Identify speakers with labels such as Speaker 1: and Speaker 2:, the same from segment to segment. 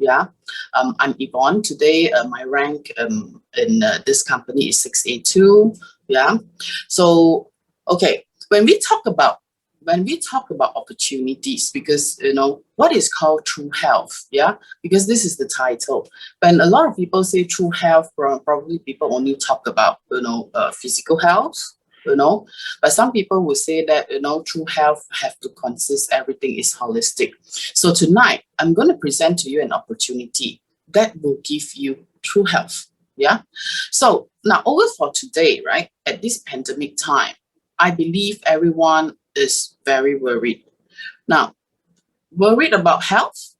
Speaker 1: Yeah, I'm Yvonne. Today, my rank in this company is 6A2. Yeah, so okay, when we talk about opportunities, because what is called true health. Yeah, because this is the title. When a lot of people say true health, probably people only talk about physical health. But some people will say that true health have to consist, everything is holistic. So tonight I'm going to present to you an opportunity that will give you true health. Yeah. So now over for today, right? At this pandemic time, I believe everyone is very worried. Now, worried about health,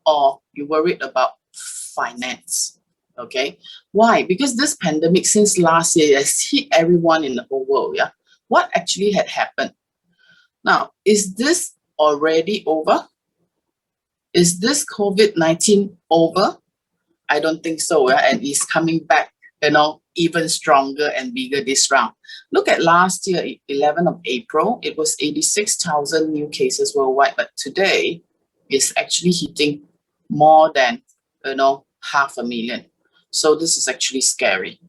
Speaker 1: or you worried about finance? Okay. Why? Because this pandemic since last year has hit everyone in the whole world. Yeah. What actually had happened? Now, is this already over? Is this COVID-19 over? I don't think so. Yeah? And it's coming back, even stronger and bigger this round. Look at last year, 11th of April, it was 86,000 new cases worldwide. But today, it's actually hitting more than, 500,000. So this is actually scary.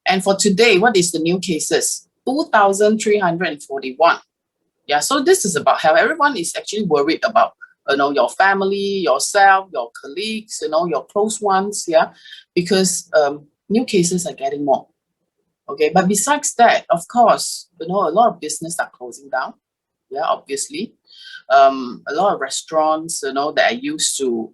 Speaker 1: And for today, what is the new cases? 2,341. Yeah, so this is about how everyone is actually worried about, your family, yourself, your colleagues, your close ones, yeah, because new cases are getting more. Okay, but besides that, of course, a lot of business are closing down. Yeah, obviously. A lot of restaurants, that I used to,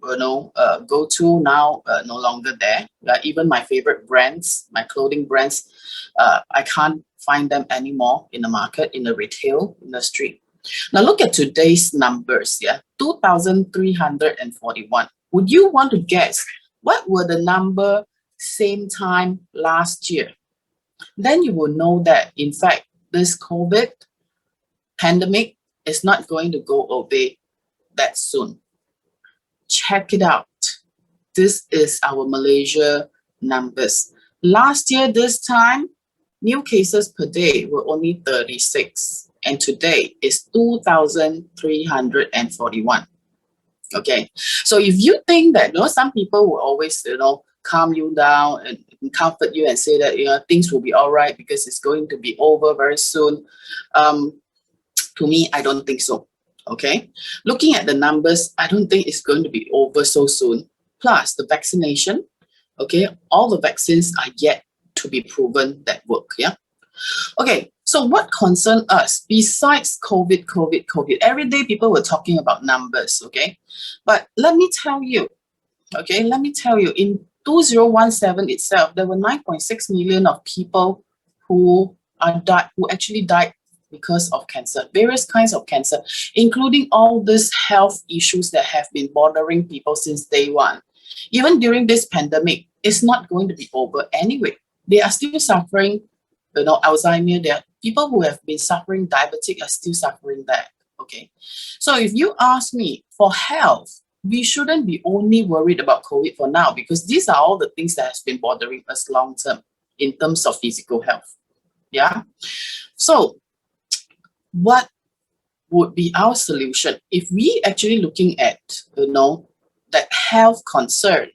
Speaker 1: go to now, no longer there. Even my favorite brands, my clothing brands, I can't find them anymore in the market, in the retail industry. Now look at today's numbers, yeah, 2,341. Would you want to guess what were the number same time last year? Then you will know that, in fact, this COVID pandemic is not going to go away that soon. Check it out. This is our Malaysia numbers. Last year, this time, new cases per day were only 36. And today is 2,341. Okay. So if you think that, some people will always, calm you down and comfort you and say that, things will be all right because it's going to be over very soon. To me, I don't think so. Okay. Looking at the numbers, I don't think it's going to be over so soon. Plus the vaccination. Okay. All the vaccines are yet to be proven that work. Yeah. Okay, so what concerns us besides COVID? Every day people were talking about numbers, okay? But let me tell you, in 2017 itself, there were 9.6 million of people who actually died because of cancer, various kinds of cancer, including all these health issues that have been bothering people since day one. Even during this pandemic, it's not going to be over anyway. They are still suffering Alzheimer. There are people who have been suffering diabetic are still suffering that. Okay. So if you ask me for health, we shouldn't be only worried about COVID for now, because these are all the things that has been bothering us long term in terms of physical health. Yeah. So what would be our solution if we actually looking at, that health concern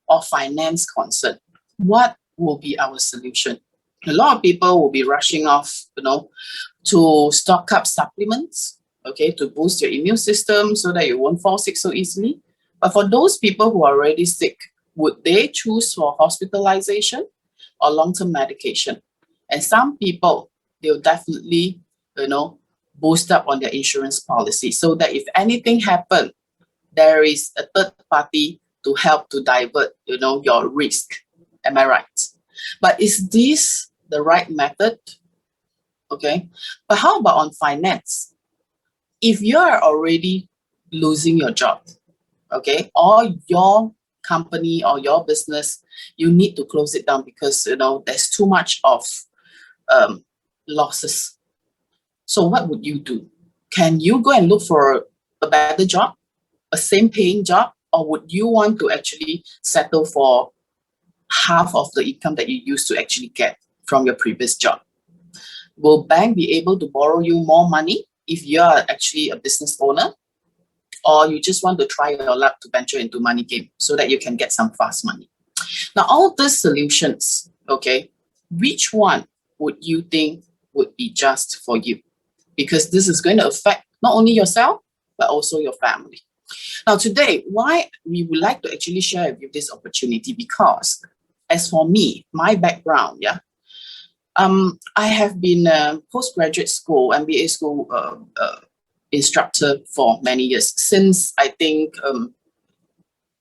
Speaker 1: or finance concern? What will be our solution? A lot of people will be rushing off, to stock up supplements, okay, to boost your immune system so that you won't fall sick so easily. But for those people who are already sick, would they choose for hospitalization or long-term medication? And some people, they'll definitely, boost up on their insurance policy so that if anything happens, there is a third party to help to divert, your risk. Am I right? But is this the right method? Okay. But how about on finance? If you are already losing your job, okay, or your company or your business, you need to close it down because, there's too much of losses. So what would you do? Can you go and look for a better job, a same paying job, or would you want to actually settle for half of the income that you used to actually get from your previous job? Will bank be able to borrow you more money if you are actually a business owner? or you just want to try your luck to venture into money game so that you can get some fast money. Now, all these solutions, okay, which one would you think would be just for you? Because this is going to affect not only yourself, but also your family. Now, today, why we would like to actually share with you this opportunity, because as for me, my background, yeah, I have been a postgraduate school, MBA school instructor for many years, since I think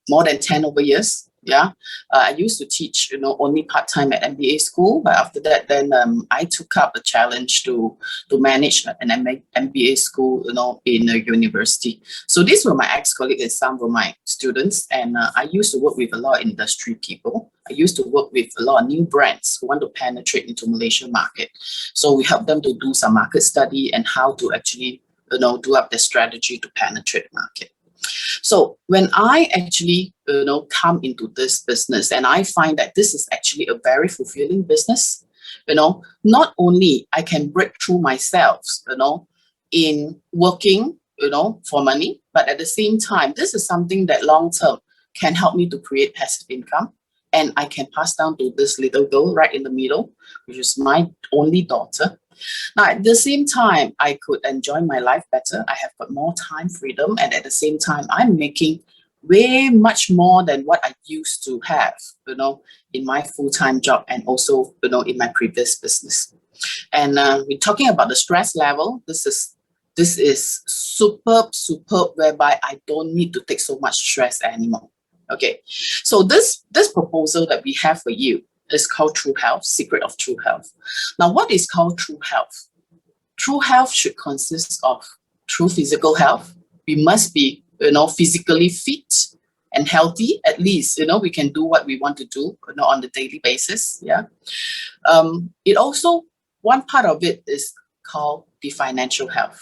Speaker 1: more than 10 over years. Yeah, I used to teach, only part-time at MBA school, but after that, then I took up a challenge to manage an MBA school, in a university. So these were my ex-colleagues and some were my students, and I used to work with a lot of industry people. I used to work with a lot of new brands who want to penetrate into Malaysian market. So we help them to do some market study and how to actually, do up their strategy to penetrate market. So when I actually, come into this business, and I find that this is actually a very fulfilling business, not only I can break through myself, in working, for money, but at the same time, this is something that long-term can help me to create passive income. And I can pass down to this little girl right in the middle, which is my only daughter. Now, at the same time, I could enjoy my life better. I have got more time freedom. And at the same time, I'm making way much more than what I used to have, in my full-time job and also, in my previous business. And we're talking about the stress level. This is superb, whereby I don't need to take so much stress anymore. Okay, so this proposal that we have for you is called True Health, Secret of True Health. Now, what is called True Health? True health should consist of true physical health. We must be, physically fit and healthy. At least, we can do what we want to do, on the daily basis. Yeah. It also, one part of it is called the financial health.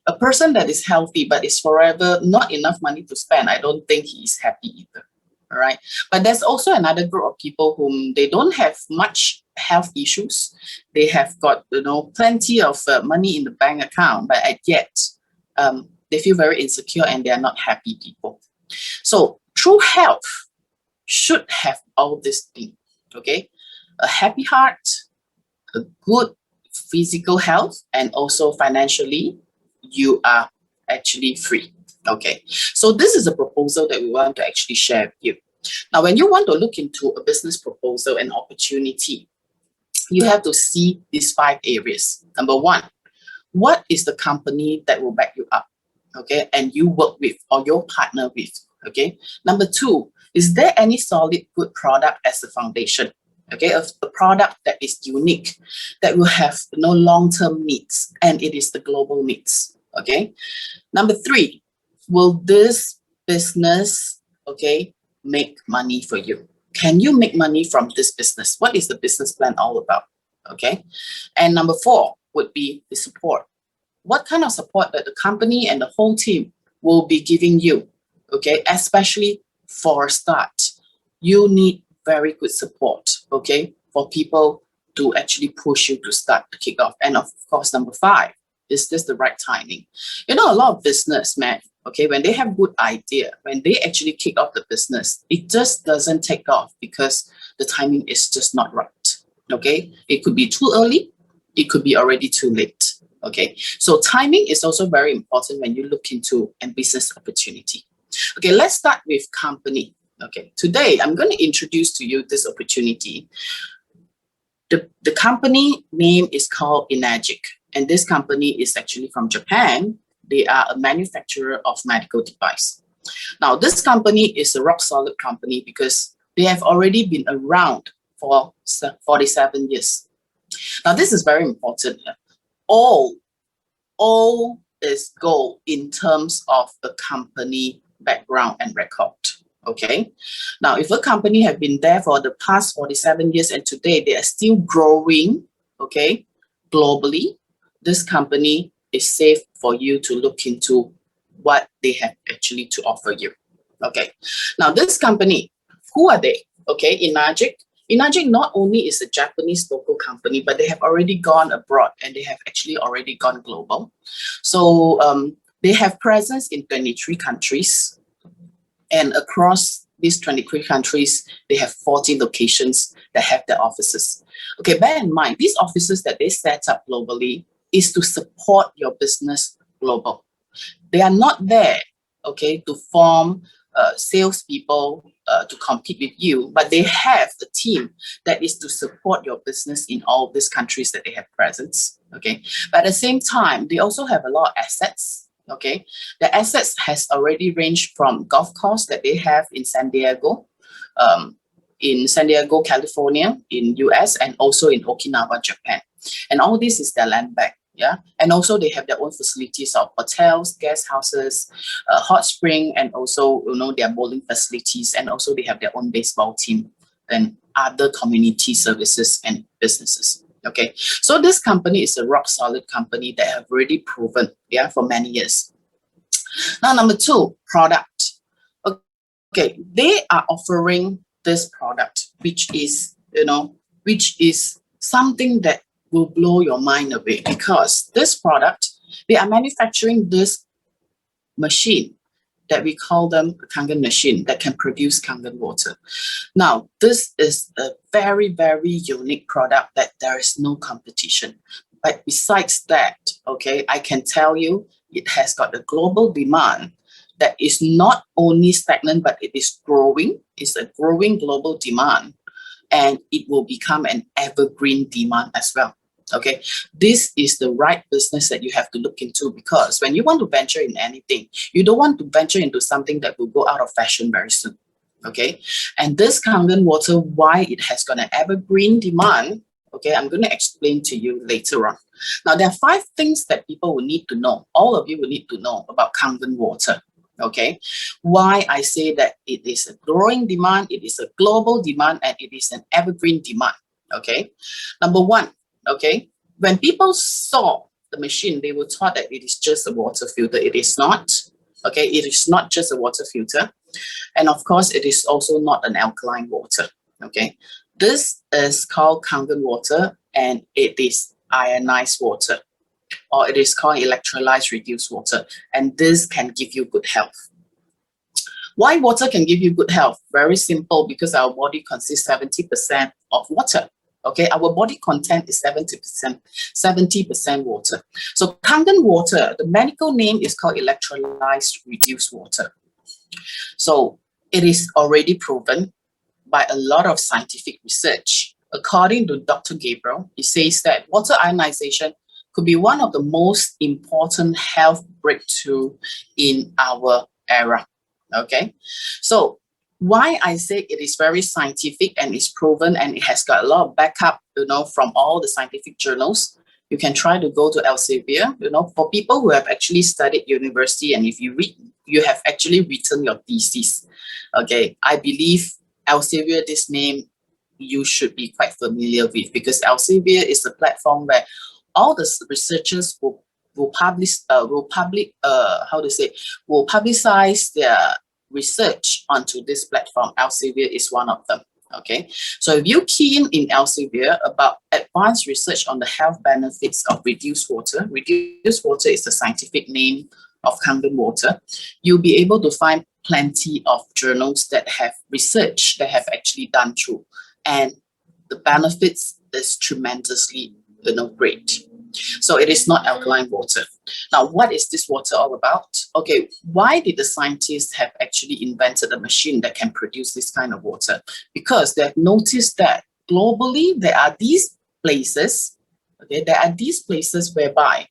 Speaker 1: A person that is healthy but is forever not enough money to spend, I don't think he is happy either. All right. But there's also another group of people whom they don't have much health issues. They have got, plenty of money in the bank account, but yet they feel very insecure and they are not happy people. So true health should have all these things. Okay. A happy heart, a good physical health, and also financially, you are actually free. Okay, so this is a proposal that we want to actually share with you. Now, when you want to look into a business proposal and opportunity, you have to see these 5 areas. Number 1, what is the company that will back you up? Okay, and you work with or your partner with. Okay, number 2, is there any solid good product as a foundation? Okay, a product that is unique, that will have no long-term needs, and it is the global needs. Okay, number 3, will this business, okay, make money for you? Can you make money from this business? What is the business plan all about? Okay, and number 4 would be the support. What kind of support that the company and the whole team will be giving you? Okay, especially for a start, you need very good support, okay, for people to actually push you to start to kick off. And of course, number 5, is this the right timing? A lot of businessmen, okay, when they have good idea, when they actually kick off the business, it just doesn't take off because the timing is just not right. Okay, it could be too early, it could be already too late. Okay, so timing is also very important when you look into a business opportunity. Okay, let's start with company. Okay, today I'm going to introduce to you this opportunity. The company name is called Enagic, and this company is actually from Japan. They are a manufacturer of medical device. Now, this company is a rock solid company because they have already been around for 47 years. Now, this is very important. All is gold in terms of the company background and record. Okay. Now, if a company have been there for the past 47 years and today they are still growing, okay, globally, this company is safe for you to look into what they have actually to offer you. Okay. Now, this company, who are they? Okay, Enagic. Enagic not only is a Japanese local company, but they have already gone abroad and they have actually already gone global. So They have presence in 23 countries, and across these 23 countries, they have 40 locations that have their offices. Okay, bear in mind, these offices that they set up globally is to support your business global. They are not there, okay, to form salespeople to compete with you, but they have a team that is to support your business in all these countries that they have presence, okay? But at the same time, they also have a lot of assets, okay? The assets has already ranged from golf course that they have in San Diego, California, in US, and also in Okinawa, Japan. And all this is their land bank. Yeah, and also they have their own facilities of hotels, guest houses, hot spring, and also their bowling facilities, and also they have their own baseball team and other community services and businesses. Okay, so this company is a rock solid company that have already proven, yeah, for many years. Now, number two, product. Okay, they are offering this product, which is something that will blow your mind away, because this product, they are manufacturing this machine that we call them a Kangen machine that can produce Kangen water. Now, this is a very, very unique product that there is no competition. But besides that, okay, I can tell you it has got a global demand that is not only stagnant, but it is growing. It's a growing global demand, and it will become an evergreen demand as well. Okay, this is the right business that you have to look into, because when you want to venture in anything, you don't want to venture into something that will go out of fashion very soon. Okay, and this Kangen water, why it has got an evergreen demand, okay, I'm going to explain to you later on. Now, there are 5 things that people will need to know. All of you will need to know about Kangen water. Okay, why I say that it is a growing demand, it is a global demand, and it is an evergreen demand. Okay, number 1, okay, when people saw the machine, they were thought that it is just a water filter. It is not. Okay, it is not just a water filter, and of course, it is also not an alkaline water. Okay, this is called Kangen water, and it is ionized water, or it is called electrolyzed reduced water, and this can give you good health. Why water can give you good health? Very simple, because our body consists 70% of water. Okay, our body content is 70% water. So Kangen water, the medical name is called electrolyzed reduced water. So it is already proven by a lot of scientific research. According to Dr. Gabriel, he says that water ionization could be one of the most important health breakthrough in our era. Okay, so why I say it is very scientific and it's proven and it has got a lot of backup, from all the scientific journals. You can try to go to Elsevier, for people who have actually studied university, and if you read, you have actually written your thesis. Okay, I believe Elsevier, this name you should be quite familiar with, because Elsevier is a platform where all the researchers will publicize their research onto this platform. Elsevier is one of them. Okay, so if you're keen in Elsevier about advanced research on the health benefits of reduced water is the scientific name of Kangen water, you'll be able to find plenty of journals that have research that have actually done through, and the benefits is tremendously great. So it is not alkaline water. Now, what is this water all about? Okay, why did the scientists have actually invented a machine that can produce this kind of water? Because they have noticed that globally there are these places, okay, whereby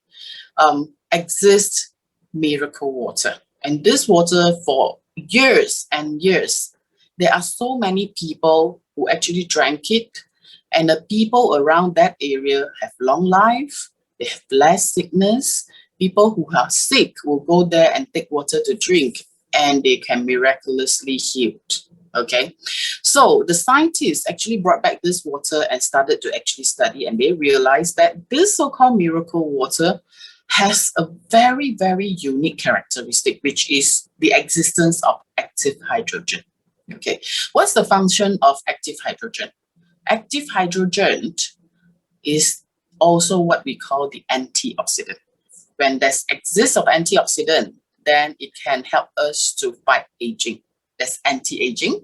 Speaker 1: exist miracle water. And this water, for years and years, there are so many people who actually drank it, and the people around that area have long life, they have less sickness. People who are sick will go there and take water to drink, and they can miraculously healed. Okay, so the scientists actually brought back this water and started to actually study, and they realized that this so-called miracle water has a very, very unique characteristic, which is the existence of active hydrogen. Okay, what's the function of active hydrogen? Active hydrogen is also what we call the antioxidant. when there's excess of antioxidant, then it can help us to fight aging. That's anti-aging.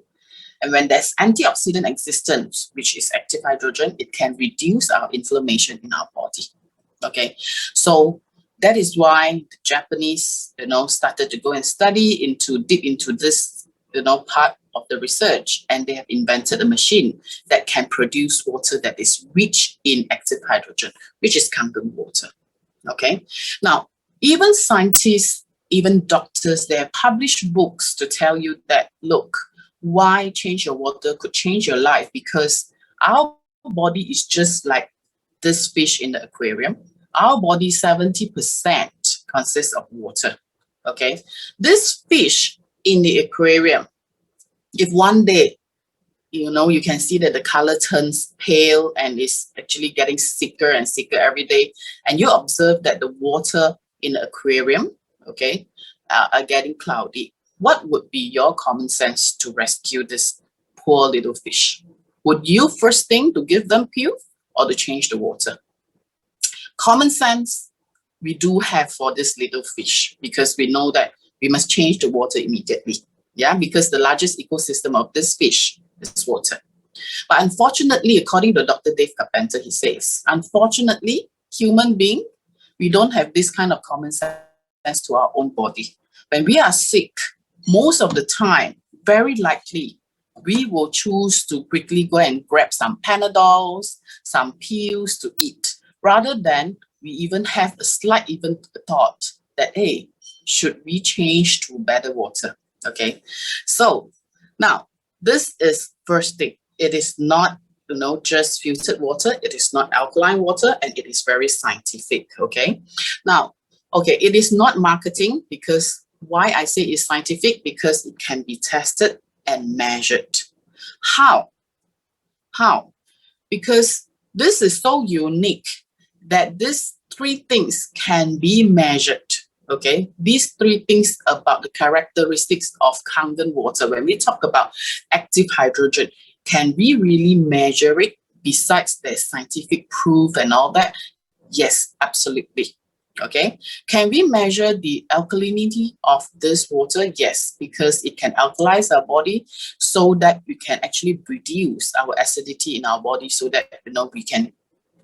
Speaker 1: And when there's antioxidant existence, which is active hydrogen, it can reduce our inflammation in our body. Okay, so that is why the Japanese, started to go and study deep into this, part of the research, and they have invented a machine that can produce water that is rich in active hydrogen, which is Kangen water. Okay, now even scientists, even doctors, they have published books to tell you that, look, why change your water could change your life, because our body is just like this fish in the aquarium. Our body 70% consists of water. Okay, this fish in the aquarium, if one day, you can see that the color turns pale and is actually getting sicker and sicker every day, and you observe that the water in the aquarium, okay, are getting cloudy, what would be your common sense to rescue this poor little fish? Would you first think to give them pill or to change the water? Common sense we do have for this little fish, because we know that we must change the water immediately. Yeah, because the largest ecosystem of this fish is water. But unfortunately, according to Dr. Dave Carpenter, he says, unfortunately, human being, we don't have this kind of common sense to our own body. When we are sick, most of the time, very likely, we will choose to quickly go and grab some Panadols, some pills to eat, rather than we even have a slight thought that, hey, should we change to better water? Okay, so now this is first thing. It is not, just filtered water. It is not alkaline water, and it is very scientific. Okay, now, okay, it is not marketing, because why I say it's scientific, because it can be tested and measured. How? Because this is so unique that these three things can be measured. Okay, these three things about the characteristics of Kangen water. When we talk about active hydrogen, can we really measure it besides the scientific proof and all that? Yes, absolutely. Okay, can we measure the alkalinity of this water? Yes, because it can alkalize our body so that we can actually reduce our acidity in our body, so that we can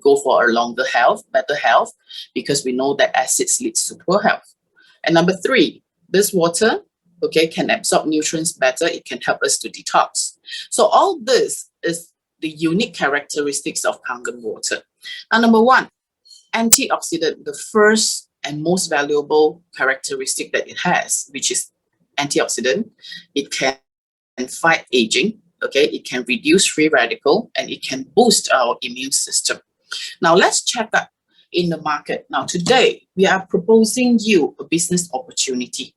Speaker 1: go for a longer health, better health, because we know that acids leads to poor health. And number three, this water, okay, can absorb nutrients better. It can help us to detox. So all this is the unique characteristics of Kangen water. Now, number one, antioxidant, the first and most valuable characteristic that it has, which is antioxidant. It can fight aging, okay? It can reduce free radical, and it can boost our immune system. Now, let's check out in the market. Now, today, we are proposing you a business opportunity,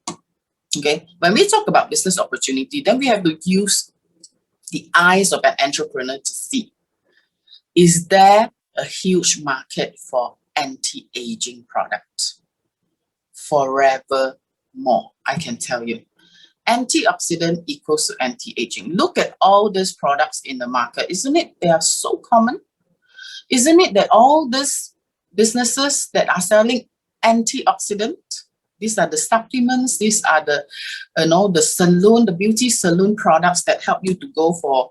Speaker 1: okay? When we talk about business opportunity, then we have to use the eyes of an entrepreneur to see. Is there a huge market for anti-aging products? Forevermore, I can tell you. Antioxidant equals to anti-aging. Look at all these products in the market. Isn't it? They are so common. Isn't it that all these businesses that are selling antioxidant, these are the supplements, these are the, the salon, the beauty salon products that help you to go for,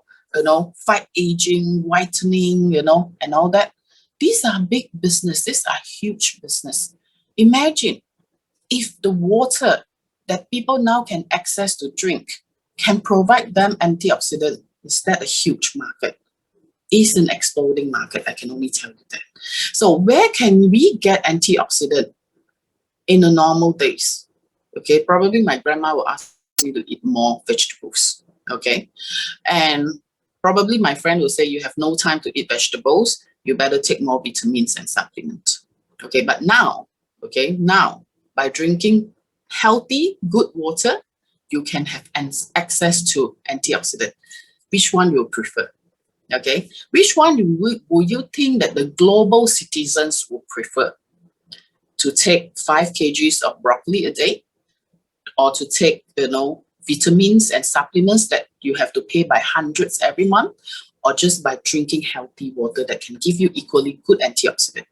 Speaker 1: fight aging, whitening, and all that. These are big business. These are huge business. Imagine if the water that people now can access to drink can provide them antioxidant. Is that a huge market? It's an exploding market, I can only tell you that. So where can we get antioxidant in the normal days? Okay, probably my grandma will ask me to eat more vegetables, okay? And probably my friend will say, you have no time to eat vegetables, you better take more vitamins and supplements. Okay, but now, by drinking healthy, good water, you can have access to antioxidant. Which one you prefer? Okay, which one will you think that the global citizens will prefer? To take 5 kgs of broccoli a day, or to take, vitamins and supplements that you have to pay by hundreds every month, or just by drinking healthy water that can give you equally good antioxidant?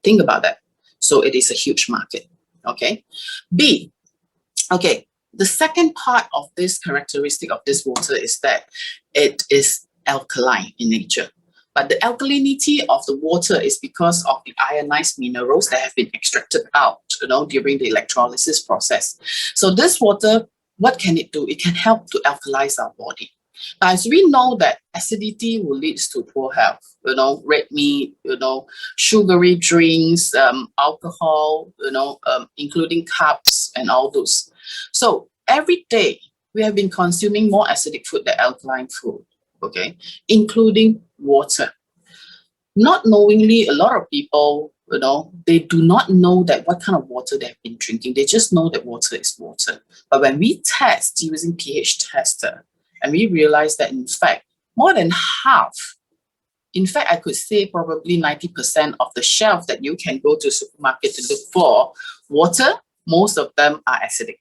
Speaker 1: Think about that. So it is a huge market. Okay. B, okay, the second part of this characteristic of this water is that it is alkaline in nature. But the alkalinity of the water is because of the ionized minerals that have been extracted out, during the electrolysis process. So this water, what can it do? It can help to alkalize our body. Now, as we know that acidity will lead to poor health, red meat, sugary drinks, alcohol, including carbs and all those. So every day we have been consuming more acidic food than alkaline food, okay, including water. Not knowingly, a lot of people, they do not know that what kind of water they've been drinking. They just know that water is water. But when we test using pH tester, and we realize that in fact, more than half, in fact, I could say probably 90% of the shelf that you can go to supermarket to look for water, most of them are acidic.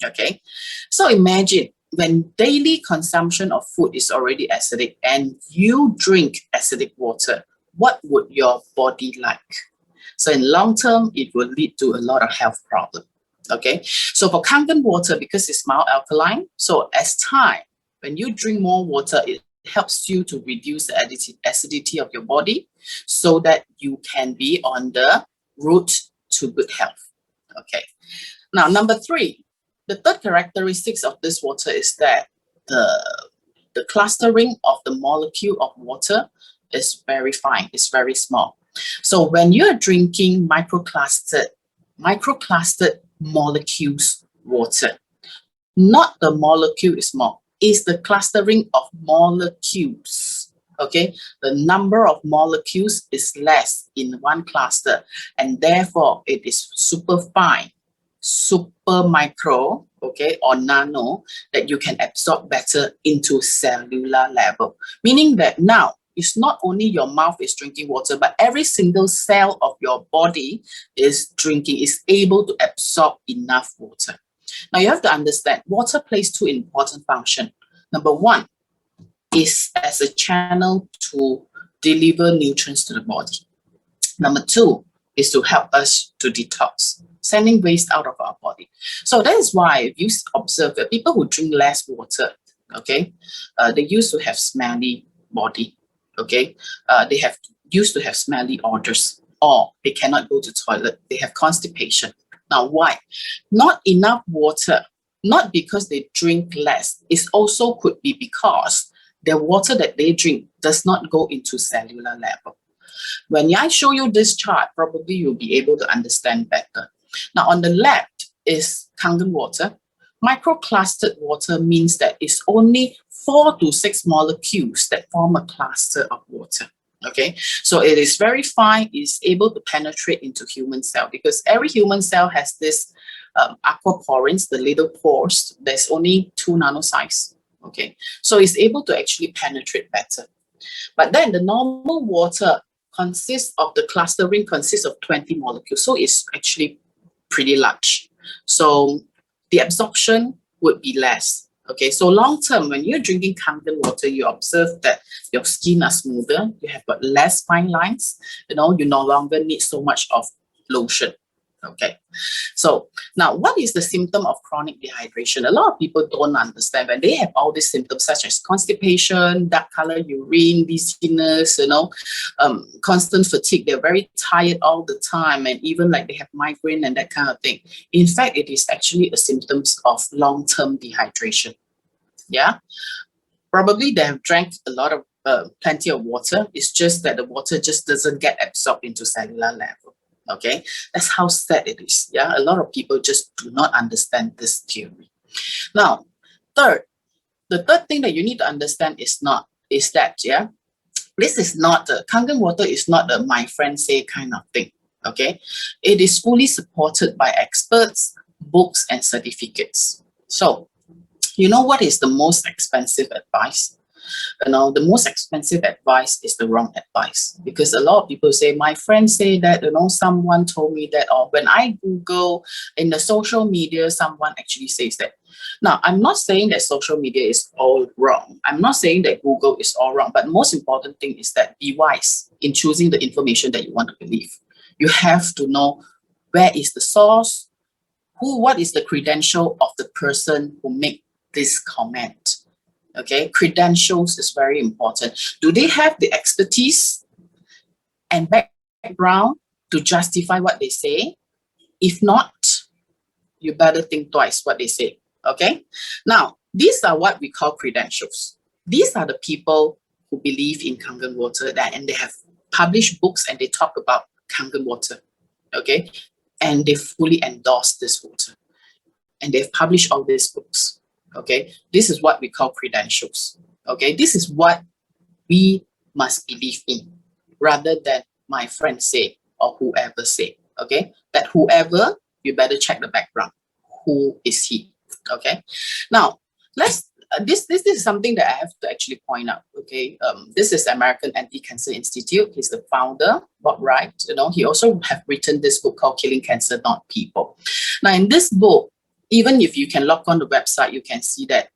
Speaker 1: Okay, so imagine when daily consumption of food is already acidic and you drink acidic water, what would your body like? So in long term, it will lead to a lot of health problems. Okay, so for Kangen water, because it's mild alkaline, so as time, when you drink more water, it helps you to reduce the acidity of your body so that you can be on the route to good health. Okay, now number 3, the third characteristics of this water is that the clustering of the molecule of water is very fine, it's very small. So when you're drinking microclustered molecules water, not the molecule is small, is the clustering of molecules. Okay, the number of molecules is less in one cluster, and therefore it is super fine, super micro, okay, or nano, that you can absorb better into cellular level. Meaning that now it's not only your mouth is drinking water, but every single cell of your body is able to absorb enough water. Now you have to understand, water plays 2 important functions. Number 1 is as a channel to deliver nutrients to the body. Number 2 is to help us to detox, sending waste out of our body. So that is why if you observe that people who drink less water, okay, they used to have smelly body, okay, they used to have smelly odors, or they cannot go to toilet, they have constipation. Now why? Not enough water, not because they drink less, it also could be because the water that they drink does not go into cellular level. When I show you this chart, probably you'll be able to understand better. Now on the left is Kangen water. Microclustered water means that it's only 4 to 6 molecules that form a cluster of water. Okay, so it is very fine, it's able to penetrate into human cell, because every human cell has this aquaporins, the little pores. There's only 2 nanosize. Okay, so it's able to actually penetrate better. But then the normal water consists of 20 molecules, so it's actually pretty large. So the absorption would be less. Okay, so long term, when you're drinking Kangen water, you observe that your skin are smoother, you have got less fine lines, you no longer need so much of lotion. Okay, so now what is the symptom of chronic dehydration? A lot of people don't understand when they have all these symptoms such as constipation, dark color urine, dizziness, constant fatigue. They're very tired all the time, and even like they have migraine and that kind of thing. In fact, it is actually a symptoms of long-term dehydration. Yeah, probably they have drank a lot of plenty of water. It's just that the water just doesn't get absorbed into cellular level. Okay, that's how sad it is. Yeah, a lot of people just do not understand this theory. Now, the third thing that you need to understand is that this is not Kangen water is not a my friend say kind of thing. Okay, it is fully supported by experts, books, and certificates. So, you know what is the most expensive advice? The most expensive advice is the wrong advice, because a lot of people say, my friends say that, someone told me that, or when I Google in the social media, someone actually says that. Now, I'm not saying that social media is all wrong. I'm not saying that Google is all wrong, but the most important thing is that be wise in choosing the information that you want to believe. You have to know where is the source, what is the credential of the person who make this comment. Okay, credentials is very important. Do they have the expertise and background to justify what they say? If not, you better think twice what they say. Okay, now these are what we call credentials. These are the people who believe in Kangen water and they have published books and they talk about Kangen water. Okay, and they fully endorse this water and they've published all these books. Okay, this is what we call credentials. Okay, this is what we must believe in rather than my friend say or whoever say. Okay, that whoever, you better check the background. Who is he? Okay, now let's this is something that I have to actually point out. Okay, this is American Anti-Cancer Institute. He's the founder, Bob Wright. He also have written this book called Killing Cancer, Not People. Now in this book, even if you can log on the website, you can see that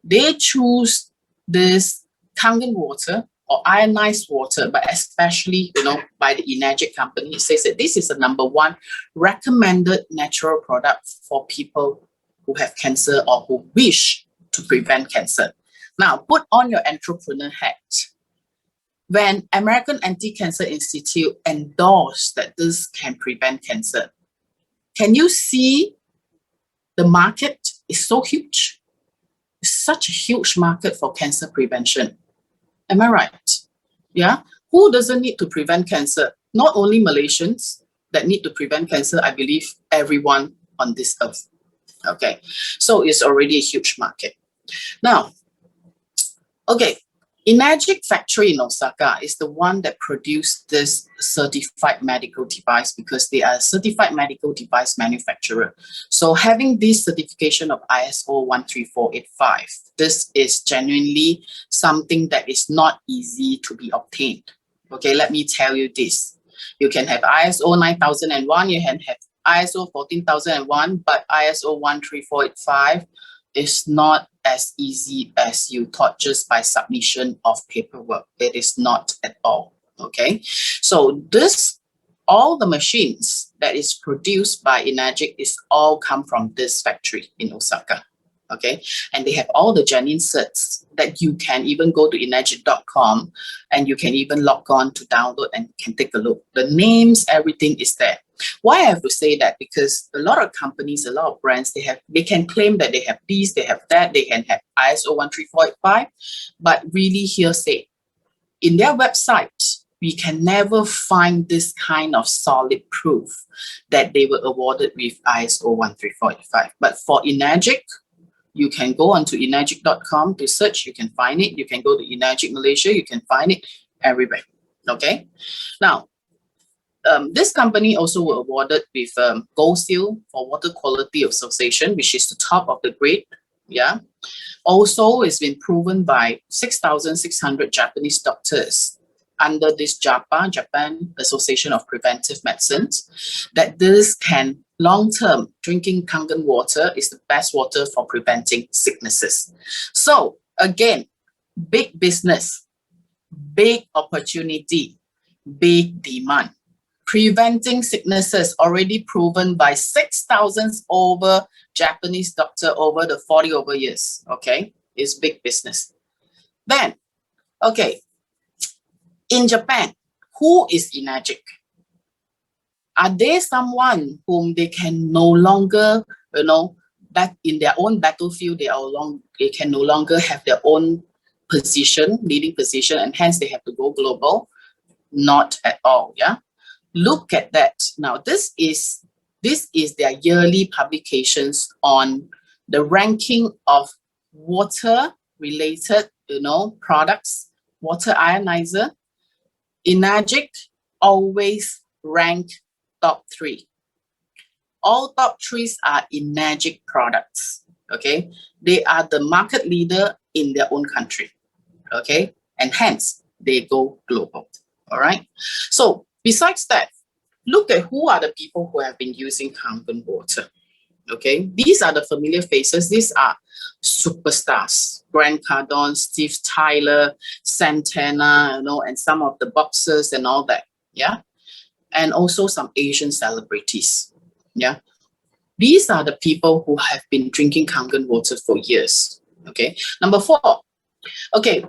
Speaker 1: they choose this Kangen water or ionized water, but especially by the Enagic company. It says that this is the #1 recommended natural product for people who have cancer or who wish to prevent cancer. Now, put on your entrepreneur hat. When American Anti-Cancer Institute endorsed that this can prevent cancer, can you see the market is so huge? It's such a huge market for cancer prevention. Am I right? Yeah. Who doesn't need to prevent cancer? Not only Malaysians that need to prevent cancer, I believe everyone on this earth. Okay. So it's already a huge market. Now, okay, Enagic factory in Osaka is the one that produced this certified medical device because they are a certified medical device manufacturer. So having this certification of ISO 13485, this is genuinely something that is not easy to be obtained. Okay, let me tell you this. You can have ISO 9001, you can have ISO 14001, but ISO 13485 is not as easy as you thought just by submission of paperwork. It is not at all. Okay, so all the machines that is produced by Enagic is all come from this factory in Osaka. Okay, and they have all the genuine certs that you can even go to enagic.com and you can even log on to download and can take a look. The names, everything is there. Why I have to say that? Because a lot of companies, a lot of brands, they can claim that they have these, they have that, they can have ISO 13485, but really hearsay. In their website, we can never find this kind of solid proof that they were awarded with ISO 13485. But for Enagic, you can go onto enagic.com to search, you can find it. You can go to Enagic Malaysia, you can find it everywhere. Okay. Now, this company also were awarded with Gold Seal for Water Quality Association, which is the top of the grade. Yeah. Also, it's been proven by 6,600 Japanese doctors under this JAPA, Japan Association of Preventive Medicines, that this can long-term drinking Kangen water is the best water for preventing sicknesses. So again, big business, big opportunity, big demand. Preventing sicknesses already proven by 6,000 over Japanese doctor over the 40 over years. Okay, it's big business. Then, okay, in Japan, who is Enagic? Are they someone whom they can no longer, that in their own battlefield, they can no longer have their own position, leading position, and hence they have to go global? Not at all. Yeah. Look at that. Now, this is their yearly publications on the ranking of water-related, products, water ionizer. Enagic always rank top 3. All top 3s are Enagic products. Okay, they are the market leader in their own country. Okay, and hence they go global. All right. So besides that, look at who are the people who have been using Kangen water. Okay, these are the familiar faces. These are superstars: Grant Cardone, Steve Tyler, Santana, and some of the boxers and all that. Yeah, and also some Asian celebrities. Yeah. These are the people who have been drinking Kangen water for years. Okay. Number 4. Okay.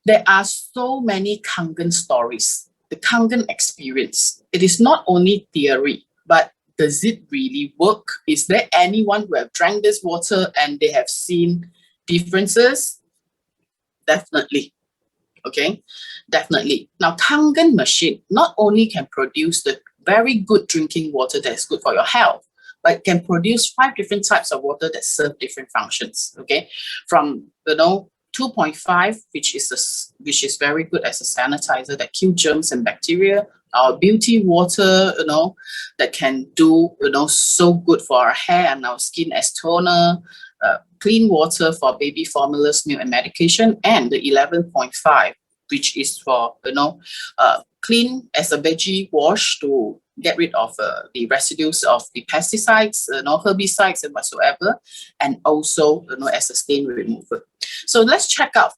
Speaker 1: There are so many Kangen stories. The Kangen experience. It is not only theory, but does it really work? Is there anyone who have drank this water and they have seen differences? Definitely. Okay, definitely. Now, Kangen machine not only can produce the very good drinking water that is good for your health, but can produce 5 different types of water that serve different functions. Okay, from 2.5, which is very good as a sanitizer that kills germs and bacteria. Our beauty water, that can do so good for our hair and our skin as toner. Clean water for baby formulas, milk, and medication, and the 11.5, which is for clean as a veggie wash to get rid of the residues of the pesticides, herbicides, and whatsoever, and also as a stain remover. So let's check out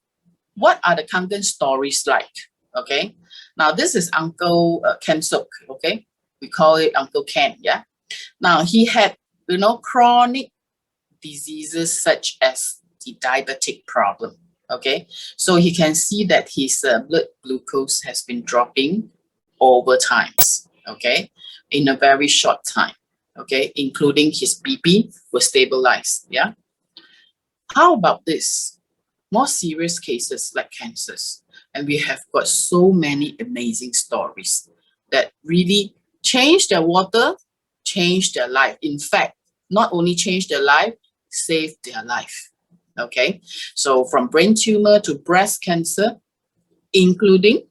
Speaker 1: what are the Kangen stories like. Okay, now this is Uncle Ken Sok. Okay, we call it Uncle Ken. Yeah. Now he had chronic diseases such as the diabetic problem. Okay, so he can see that his blood glucose has been dropping over times. Okay, in a very short time. Okay, including his BP was stabilized. Yeah. How about this? More serious cases like cancers, and we have got so many amazing stories that really change their water, change their life. In fact, not only change their life, save their life. Okay, so from brain tumor to breast cancer, including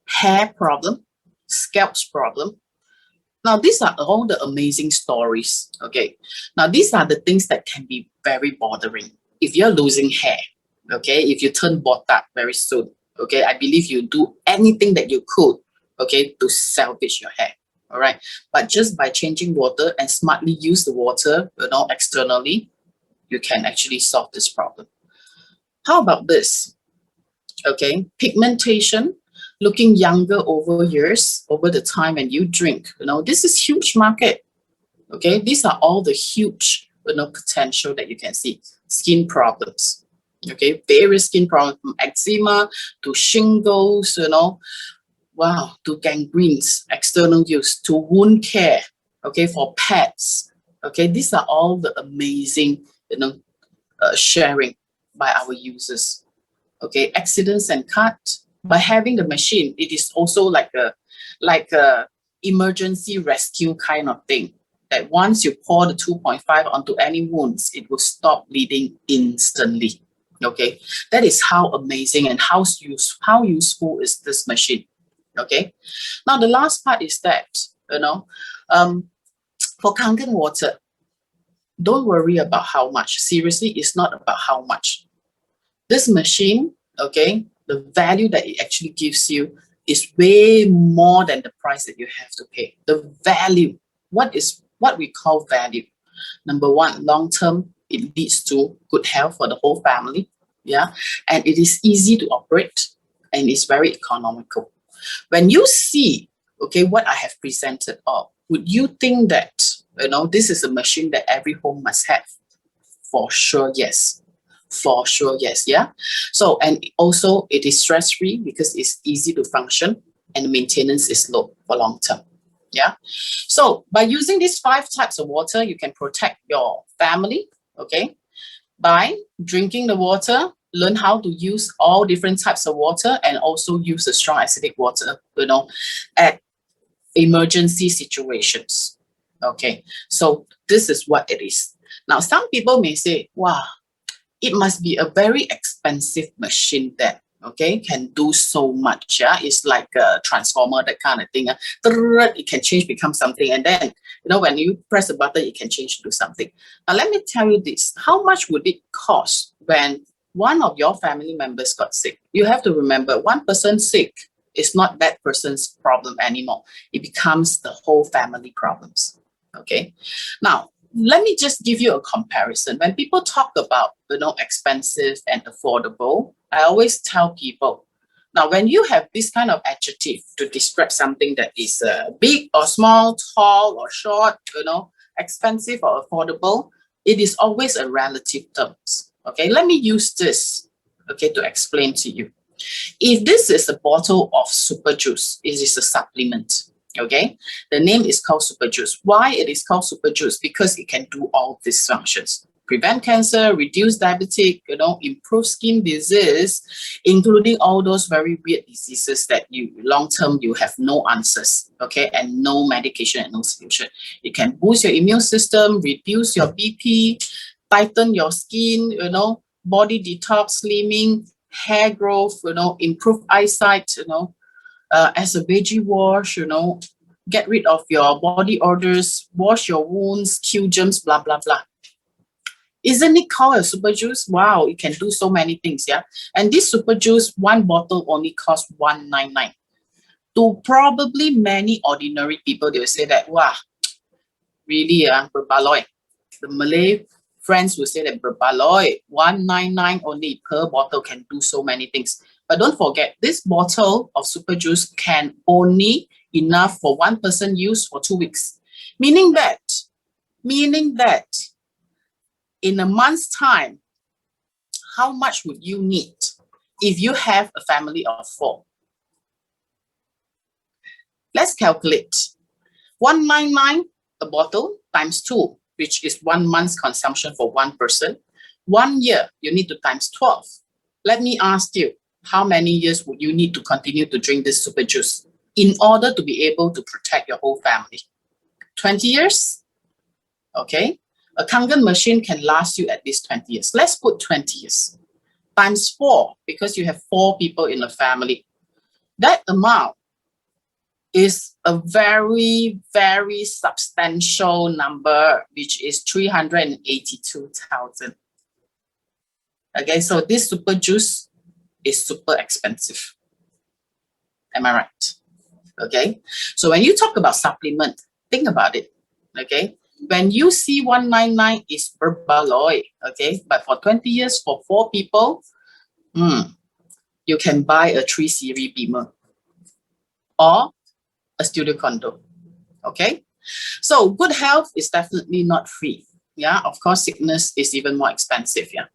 Speaker 1: hair problem, scalp problem. Now these are all the amazing stories. Okay, now these are the things that can be very bothering. If you're losing hair, okay, if you turn botak very soon, okay, I believe you do anything that you could, okay, to salvage your hair. All right, but just by changing water and smartly use the water, externally, you can actually solve this problem. How about this? Okay, pigmentation, looking younger over years, over the time when you drink. This is huge market. Okay, these are all the huge potential that you can see. Skin problems. Okay, various skin problems from eczema to shingles, wow, to gangrenes, external use, to wound care, okay, for pets. Okay, these are all the amazing, sharing by our users. Okay, accidents and cut. By having the machine, it is also like a emergency rescue kind of thing. That once you pour the 2.5 onto any wounds, it will stop bleeding instantly. Okay, that is how amazing and how useful is this machine. Okay, now the last part is that for Kangen water, don't worry about how much. Seriously, it's not about how much. This machine, okay, the value that it actually gives you is way more than the price that you have to pay. The value, what we call value. Number 1, long term, it leads to good health for the whole family. Yeah, and it is easy to operate and it's very economical. When you see, okay, what I have presented all, would you think that, this is a machine that every home must have? For sure, yes. For sure, yes. Yeah. So, and also it is stress-free because it's easy to function and the maintenance is low for long term. Yeah. So by using these 5 types of water, you can protect your family, okay, by drinking the water, learn how to use all different types of water and also use the strong acidic water, at emergency situations. Okay, so this is what it is. Now, some people may say, wow, it must be a very expensive machine that, okay, can do so much. Yeah, it's like a transformer, that kind of thing. It can change, become something. And then, when you press a button, it can change to something. Now, let me tell you this. How much would it cost when one of your family members got sick? You have to remember, one person sick is not that person's problem anymore. It becomes the whole family problems. Okay. Now, let me just give you a comparison. When people talk about, expensive and affordable, I always tell people, Now, when you have this kind of adjective to describe something that is big or small, tall or short, expensive or affordable, it is always a relative terms. Okay, let me use this, okay, to explain to you. If this is a bottle of super juice, it is a supplement. Okay, the name is called super juice. Why it is called super juice? Because it can do all these functions: prevent cancer, reduce diabetic, improve skin disease, including all those very weird diseases that you long term you have no answers, okay, and no medication and no solution. It can boost your immune system, reduce your BP, tighten your skin, body detox, slimming, hair growth, improve eyesight, as a veggie wash, get rid of your body odors, wash your wounds, kill germs, blah, blah, blah. Isn't it called a super juice? Wow, it can do so many things, yeah? And this super juice, one bottle only costs $199. To probably many ordinary people, they will say that, wow, really, berbaloy. The Malay friends will say that berbaloy, $199 only per bottle can do so many things. But don't forget, this bottle of super juice can only enough for one person use for 2 weeks. Meaning that in a month's time, how much would you need if you have a family of 4? Let's calculate. $199 a bottle times 2, which is 1 month's consumption for one person. 1 year, you need to times 12. Let me ask you, how many years would you need to continue to drink this super juice in order to be able to protect your whole family? 20 years? Okay. A Kangen machine can last you at least 20 years. Let's put 20 years. Times 4, because you have 4 people in a family. That amount is a very, very substantial number, which is 382,000. Okay, so this super juice is super expensive. Am I right? Okay, so when you talk about supplement, think about it. Okay, when you see 199 is berbaloy, okay, but for 20 years for 4 people, you can buy a 3 Series Beamer or a studio condo. Okay, so good health is definitely not free. Yeah, of course, sickness is even more expensive. Yeah,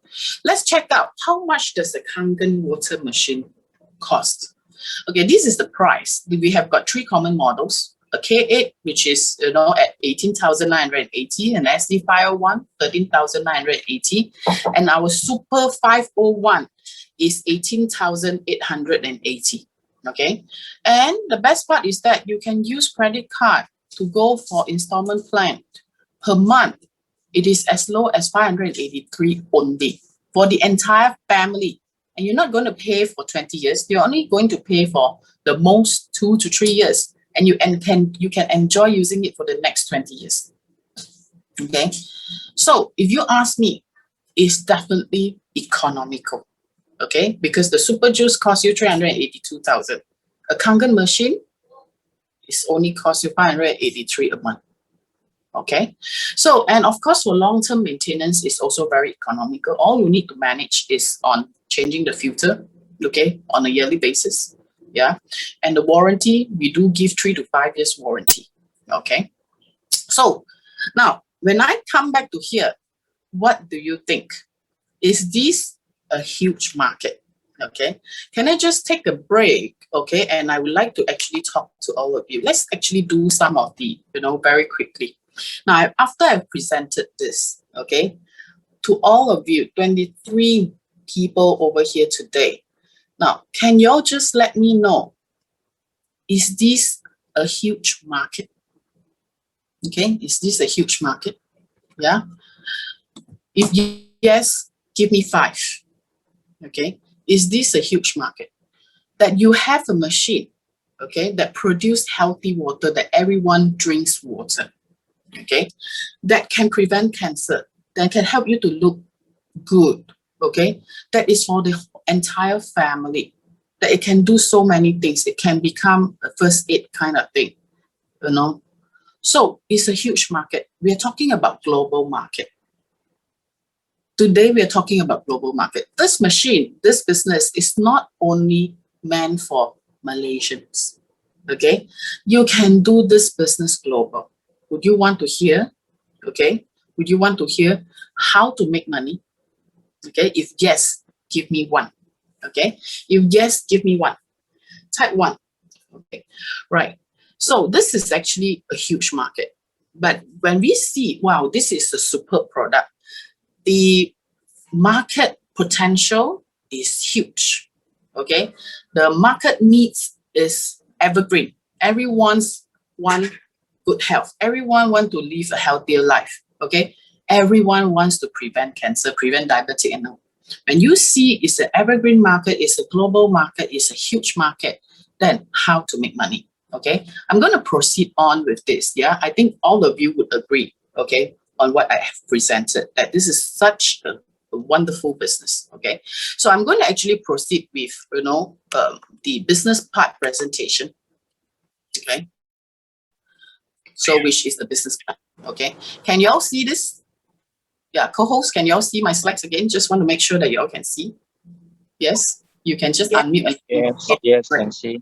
Speaker 1: let's check out how much does a Kangen water machine cost. Okay, this is the price. We have got 3 common models. A K8, which is at 18,980, and SD501, 13,980, and our Super 501 is 18,880. Okay, and the best part is that you can use credit card to go for installment plan per month. It is as low as 583 only for the entire family. And you're not going to pay for 20 years. You're only going to pay for the most 2 to 3 years. And you can enjoy using it for the next 20 years. Okay. So if you ask me, it's definitely economical. Okay. Because the super juice costs you 382,000. A Kangen machine is only cost you 583 a month. Okay, so, and of course, for long-term maintenance is also very economical. All you need to manage is on changing the filter, okay, on a yearly basis. Yeah, and the warranty, we do give 3 to 5 years warranty. Okay, so now when I come back to here, what do you think? Is this a huge market? Okay, can I just take a break? Okay, and I would like to actually talk to all of you. Let's actually do some of the, very quickly. Now, after I've presented this, okay, to all of you, 23 people over here today. Now, can y'all just let me know, is this a huge market? Okay, is this a huge market? Yeah. If yes, give me 5. Okay, is this a huge market? That you have a machine, okay, that produces healthy water, that everyone drinks water. Okay, that can prevent cancer, that can help you to look good, okay, that is for the entire family, that it can do so many things. It can become a first aid kind of thing, So it's a huge market. We are talking about global market. Today, we are talking about global market. This machine, this business is not only meant for Malaysians. Okay, you can do this business global. Would you want to hear? Okay, would you want to hear how to make money? Okay, if yes, give me one. Okay, if yes, give me one. Type one. Okay, right. So this is actually a huge market. But when we see, wow, this is a superb product, the market potential is huge. Okay, the market needs is evergreen. Everyone's want good health. Everyone want to live a healthier life. Okay, everyone wants to prevent cancer, prevent diabetes, and all. When you see it's an evergreen market, it's a global market, it's a huge market, then how to make money? Okay, I'm going to proceed on with this. Yeah, I think all of you would agree. Okay, on what I have presented, that this is such a wonderful business. Okay, so I'm going to actually proceed with the business part presentation. Okay, so which is the business plan. Okay, can you all see this? Yeah, co-host, can you all see my slides again? Just want to make sure that you all can see. Yes, you can just unmute.
Speaker 2: Yes, can see.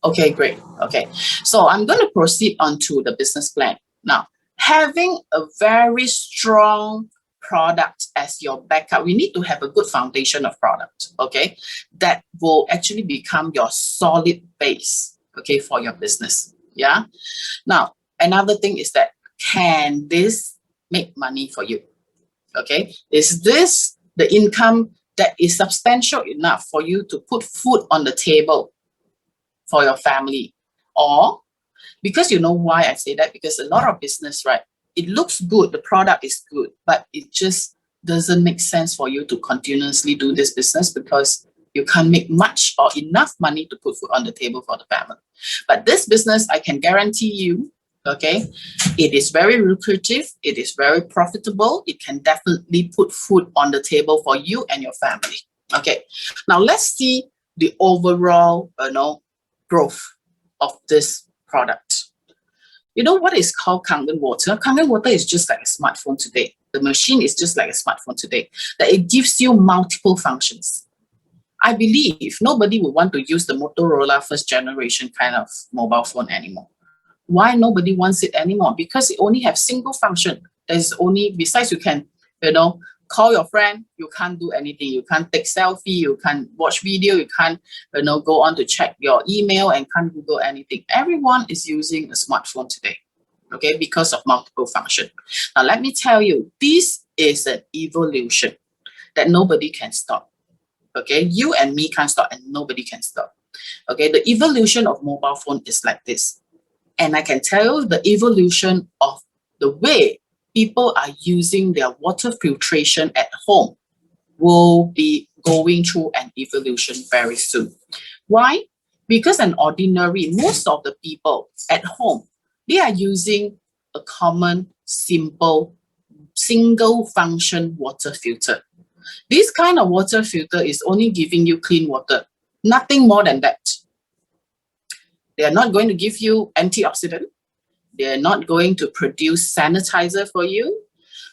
Speaker 1: Okay, great. Okay, so I'm going to proceed on to the business plan. Now, having a very strong product as your backup, we need to have a good foundation of product, okay, that will actually become your solid base, okay, for your business. Yeah. Now, another thing is that, can this make money for you? Okay, is this the income that is substantial enough for you to put food on the table for your family? Or, because you know why I say that, because a lot of business, right, it looks good, the product is good, but it just doesn't make sense for you to continuously do this business because you can't make much or enough money to put food on the table for the family. But this business, I can guarantee you, okay, it is very lucrative, it is very profitable, it can definitely put food on the table for you and your family. Okay, now let's see the overall growth of this product. You know what is called Kangen water? Kangen water is just like a smartphone today. The machine is just like a smartphone today, that it gives you multiple functions. I believe nobody would want to use the Motorola first generation kind of mobile phone anymore. Why nobody wants it anymore? Because it only have single function. There's only, besides you can, call your friend, you can't do anything. You can't take selfie, you can't watch video, you can't, go on to check your email and can't Google anything. Everyone is using a smartphone today, okay, because of multiple function. Now, let me tell you, this is an evolution that nobody can stop, okay? You and me can't stop and nobody can stop, okay? The evolution of mobile phone is like this. And I can tell you the evolution of the way people are using their water filtration at home will be going through an evolution very soon. Why? Because most of the people at home, they are using a common, simple, single function water filter. This kind of water filter is only giving you clean water, nothing more than that. They are not going to give you antioxidant. They're not going to produce sanitizer for you,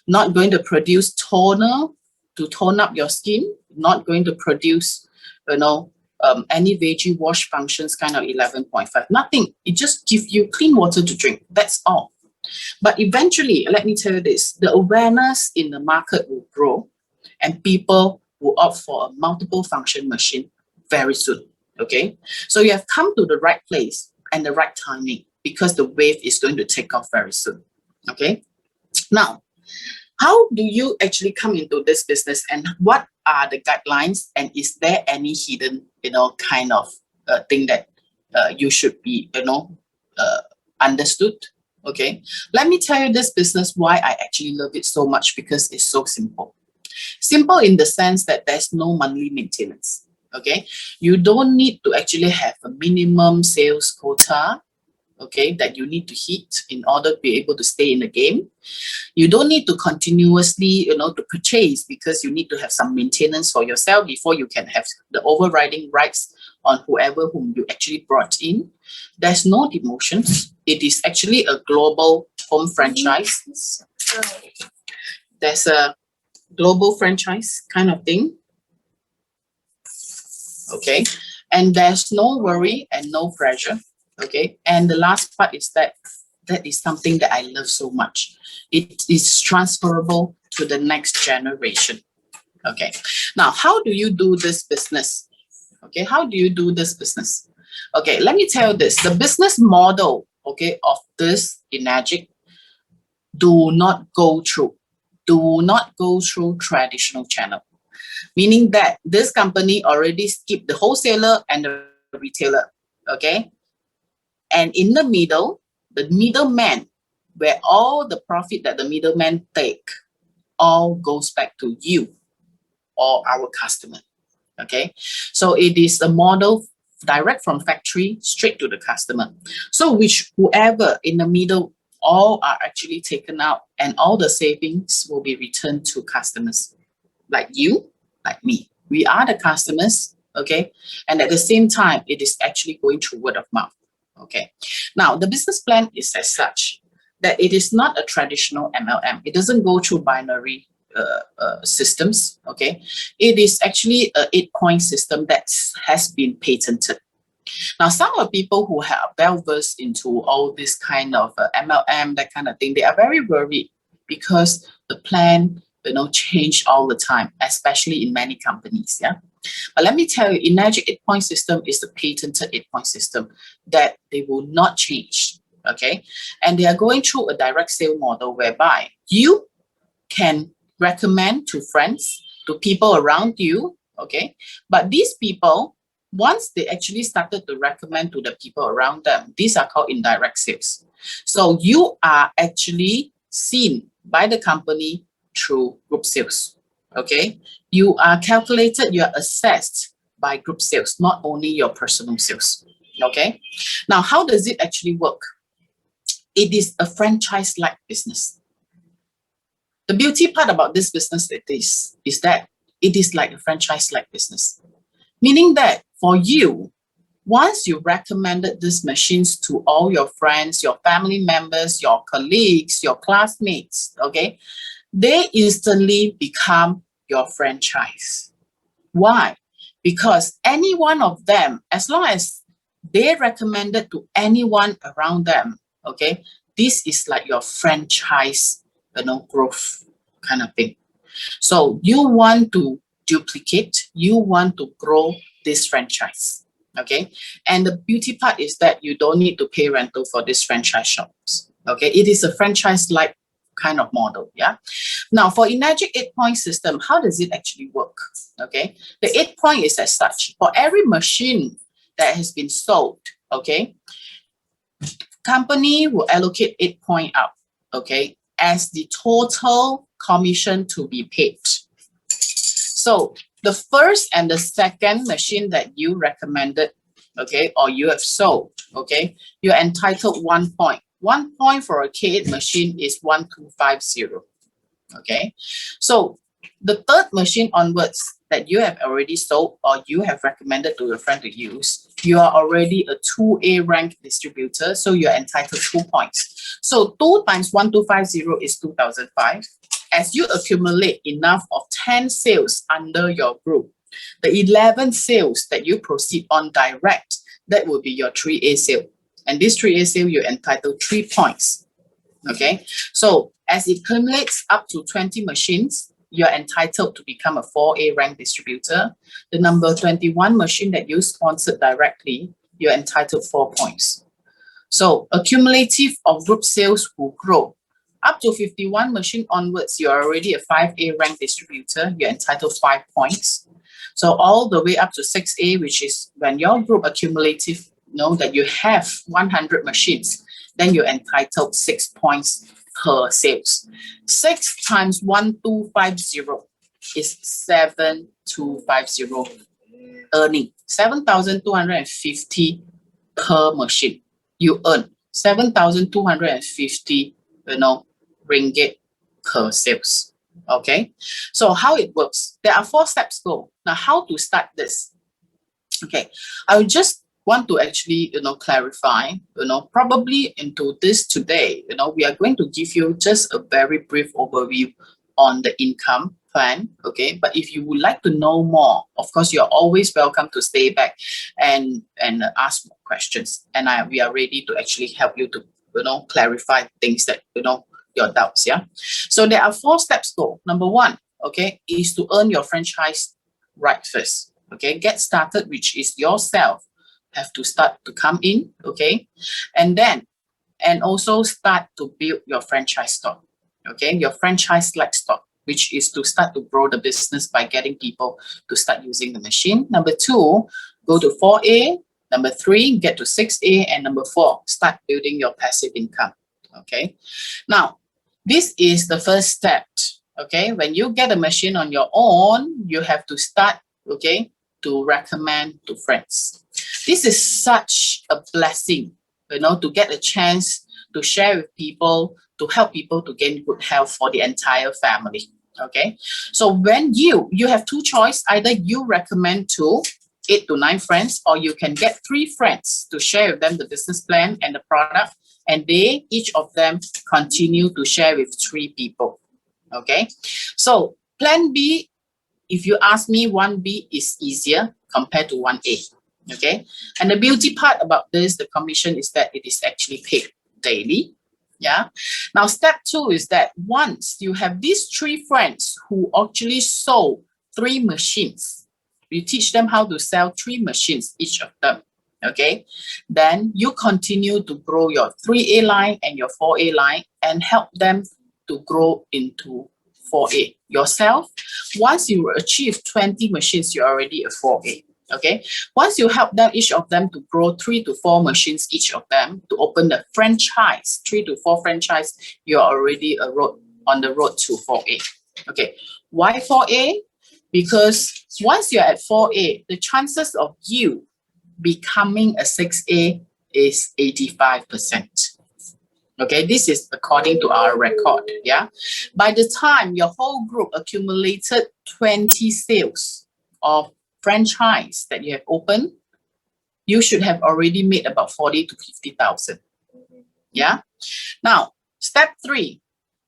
Speaker 1: not going to produce toner to tone up your skin, not going to produce, any veggie wash functions kind of 11.5, nothing. It just gives you clean water to drink. That's all. But eventually, let me tell you this, the awareness in the market will grow and people will opt for a multiple function machine very soon. Okay, so you have come to the right place and the right timing because the wave is going to take off very soon. Okay, now, how do you actually come into this business and what are the guidelines, and is there any hidden, kind of thing that you should be, understood? Okay, let me tell you this business, why I actually love it so much, because it's so simple. Simple in the sense that there's no monthly maintenance. Okay, you don't need to actually have a minimum sales quota, okay, that you need to hit in order to be able to stay in the game. You don't need to continuously, to purchase, because you need to have some maintenance for yourself before you can have the overriding rights on whoever whom you actually brought in. There's no demotions. It is actually a global home franchise. There's a global franchise kind of thing. Okay, And there's no worry and no pressure. Okay. And the last part is that is something that I love so much. It is transferable to the next generation. Okay. Now, how do you do this business? Okay. How do you do this business? Okay. Let me tell you this. The business model, okay, of this Enagic do not go through traditional channel. Meaning that this company already skipped the wholesaler and the retailer. Okay. And in the middleman, where all the profit that the middleman take all goes back to you or our customer. Okay. So it is a model direct from factory straight to the customer. So whoever in the middle, all are actually taken out and all the savings will be returned to customers like you, like me. We are the customers, okay? And at the same time, it is actually going through word of mouth, okay? Now, the business plan is as such that it is not a traditional MLM. It doesn't go through binary systems, okay? It is actually an 8-point system that has been patented. Now, some of the people who have well-versed into all this kind of MLM, that kind of thing, they are very worried because the plan, change all the time, especially in many companies, yeah? But let me tell you, Enagic 8-point system is the patented 8-point system that they will not change, okay? And they are going through a direct sale model whereby you can recommend to friends, to people around you, okay? But these people, once they actually started to recommend to the people around them, these are called indirect sales. So you are actually seen by the company through group sales, okay? You are calculated, you are assessed by group sales, not only your personal sales, okay? Now, how does it actually work? It is a franchise-like business. The beauty part about this business is that it is like a franchise-like business. Meaning that for you, once you recommended these machines to all your friends, your family members, your colleagues, your classmates, okay, they instantly become your franchise. Why? Because any one of them, as long as they recommended to anyone around them, okay, this is like your franchise, growth kind of thing. So you want to duplicate, you want to grow this franchise, okay? And the beauty part is that you don't need to pay rental for this franchise shops, okay? It is a franchise-like kind of model, yeah? Now, for Enagic 8-point system, how does it actually work, okay? The 8-point is as such. For every machine that has been sold, okay, company will allocate 8-point out, okay, as the total commission to be paid. So the first and the second machine that you recommended, okay, or you have sold, okay, you're entitled 1 point. 1 point for a K8 machine is 1250, okay? So the third machine onwards that you have already sold or you have recommended to your friend to use, you are already a 2A rank distributor, so you're entitled 2 points. So 2 times 1250 is 2005. As you accumulate enough of 10 sales under your group, the 11 sales that you proceed on direct, that will be your 3A sale. And this 3A sale, you're entitled 3 points. Okay, so as it accumulates up to 20 machines, you're entitled to become a 4A rank distributor. The number 21 machine that you sponsored directly, you're entitled 4 points. So accumulative of group sales will grow. Up to 51 machine onwards, you're already a 5A rank distributor, you're entitled 5 points. So all the way up to 6A, which is when your group accumulative know that you have 100 machines, then you're entitled 6 points per sales. 6 times 1250 is 7250 earning. 7,250 per machine. You earn 7,250, ringgit per sales. Okay, so how it works? There are 4 steps go. Now, how to start this? Okay, I would just want to actually, clarify, probably into this today, we are going to give you just a very brief overview on the income, plan, okay? But if you would like to know more, of course, you're always welcome to stay back and ask more questions. And we are ready to actually help you to, clarify things that, your doubts, yeah? So there are 4 steps though. Number 1, okay, is to earn your franchise right first, okay? Get started, which is yourself have to start to come in, okay? And also start to build your franchise stock, okay? Your franchise-like stock, which is to start to grow the business by getting people to start using the machine. Number 2, go to 4A. Number 3, get to 6A. And number 4, start building your passive income, okay? Now, this is the first step, okay? When you get a machine on your own, you have to start, okay, to recommend to friends. This is such a blessing, to get a chance to share with people, to help people to gain good health for the entire family, okay? So when you have 2 choices, either you recommend to 8 to 9 friends, or you can get 3 friends to share with them the business plan and the product, and each of them continue to share with 3 people, okay? So plan B, if you ask me, 1B is easier compared to 1A. Okay, and the beauty part about this, the commission, is that it is actually paid daily. Yeah. Now, step 2 is that once you have these 3 friends who actually sold 3 machines, you teach them how to sell 3 machines, each of them. Okay, then you continue to grow your 3A line and your 4A line and help them to grow into 4A yourself. Once you achieve 20 machines, you're already a 4A. Okay, once you help them, each of them, to grow 3 to 4 machines, each of them, to open the franchise, 3 to 4 franchise, you're already on the road to 4A. Okay, why 4A? Because once you're at 4A, the chances of you becoming a 6A is 85%. Okay, this is according to our record, yeah? By the time your whole group accumulated 20 sales of franchise that you have opened, you should have already made about 40 to 50,000. Yeah. Now, step 3,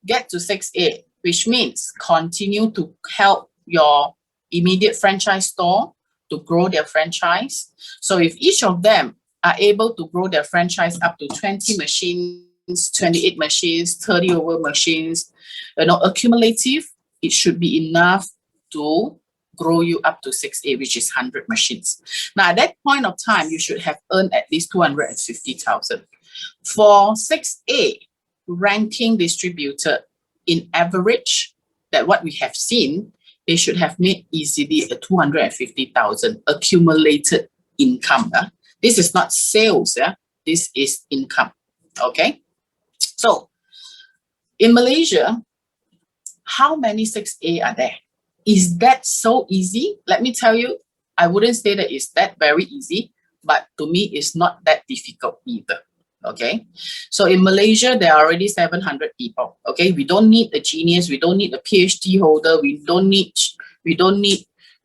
Speaker 1: get to 6A, which means continue to help your immediate franchise store to grow their franchise. So if each of them are able to grow their franchise up to 20 machines, 28 machines, 30 over machines, accumulative, it should be enough to grow you up to 6A, which is 100 machines. Now, at that point of time, you should have earned at least 250,000. For 6A ranking distributor, in average, that what we have seen, they should have made easily a 250,000 accumulated income. This is not sales. This is income. Okay. So in Malaysia, how many 6A are there? Is that so easy? Let me tell you, I wouldn't say that it's that very easy, but to me, it's not that difficult either. Okay, so in Malaysia, there are already 700 people. Okay, we don't need a genius, we don't need a PhD holder, we don't need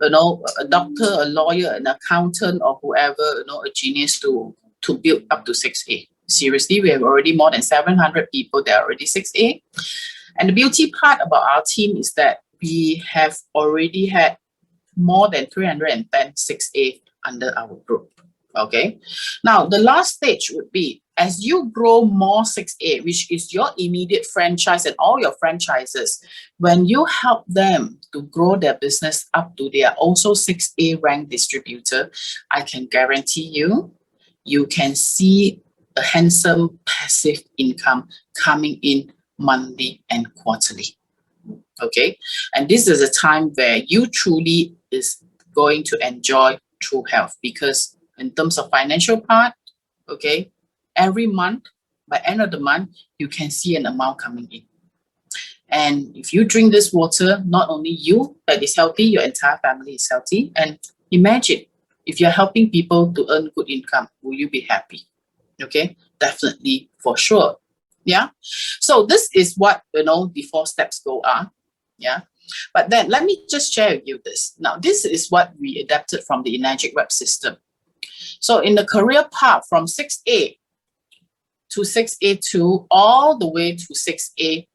Speaker 1: a doctor, a lawyer, an accountant, or whoever, a genius to build up to 6A. Seriously, we have already more than 700 people. They are already 6A. And the beauty part about our team is that we have already had more than 310 6A under our group. Okay. Now, the last stage would be, as you grow more 6A, which is your immediate franchise and all your franchises, when you help them to grow their business up to their also 6A rank distributor, I can guarantee you can see a handsome passive income coming in monthly and quarterly. Okay, and this is a time where you truly is going to enjoy true health, because in terms of financial part, okay, every month, by end of the month, you can see an amount coming in. And if you drink this water, not only you that is healthy, your entire family is healthy. And imagine if you're helping people to earn good income, will you be happy? Okay, definitely, for sure. Yeah. So this is what, the 4 steps go on. Yeah. But then let me just share with you this. Now, this is what we adapted from the Enagic web system. So in the career path from 6A to 6A2, all the way to 6A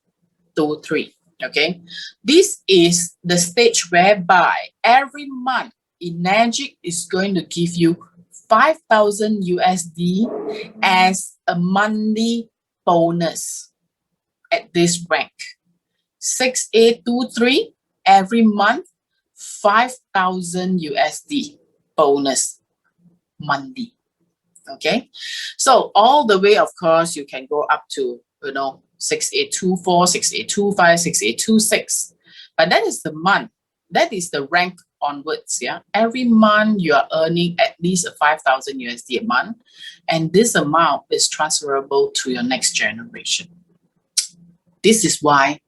Speaker 1: to 3. Okay, this is the stage whereby every month Enagic is going to give you 5,000 USD as a monthly bonus at this rank. 6823 every month, 5,000 USD bonus monthly. Okay, so all the way, of course, you can go up to 6824, 6825, 6826. But that is the month. That is the rank onwards. Yeah, every month you are earning at least a 5,000 USD a month, and this amount is transferable to your next generation. This is why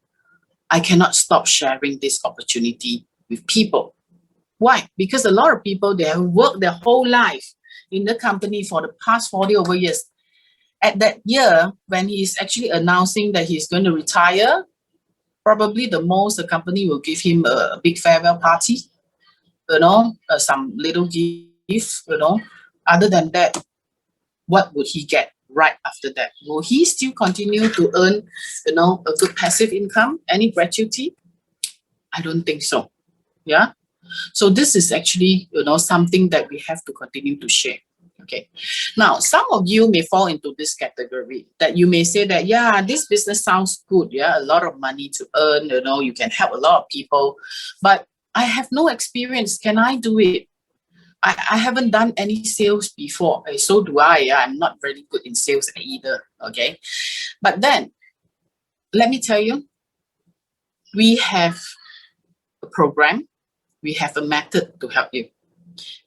Speaker 1: I cannot stop sharing this opportunity with people. Why? Because a lot of people, they have worked their whole life in the company for the past 40 over years. At that year, when he's actually announcing that he's going to retire, probably the most the company will give him a big farewell party, some little gift, Other than that, what would he get right after that? Will he still continue to earn, a good passive income, any gratuity? I don't think so. Yeah. So this is actually, something that we have to continue to share. Okay. Now, some of you may fall into this category that you may say that, yeah, this business sounds good. Yeah, a lot of money to earn, you can help a lot of people, but I have no experience. Can I do it? I haven't done any sales before. So do I. Yeah, I'm not very good in sales either. Okay. But then, let me tell you, we have a program, we have a method to help you.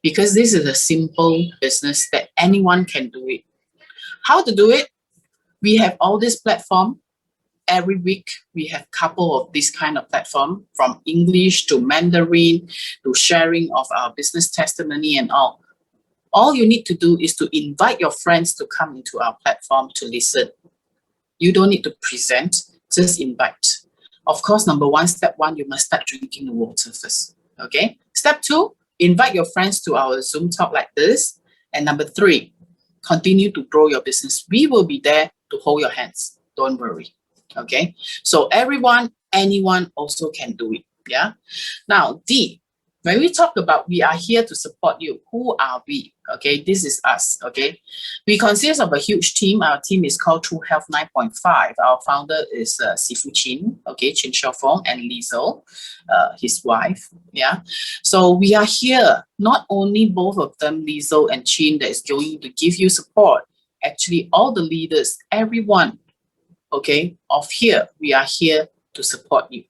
Speaker 1: Because this is a simple business that anyone can do it. How to do it? We have all this platform. Every week, we have a couple of this kind of platform, from English to Mandarin to sharing of our business testimony and all. All you need to do is to invite your friends to come into our platform to listen. You don't need to present, just invite. Of course, step one, you must start drinking the water first. Okay. Step two, invite your friends to our Zoom talk like this. And number three, continue to grow your business. We will be there to hold your hands. Don't worry. Okay. So anyone also can do it. Yeah. Now, D, when we talk about we are here to support you, who are we? Okay, this is us. Okay, we consist of a huge team. Our team is called True Health 9.5. Our founder is Sifu Chin, Chin Xiaofeng, and Liesl, his wife. Yeah, so we are here. Not only both of them, Liesl and Chin, that is going to give you support. Actually, all the leaders, everyone, of here, we are here to support you.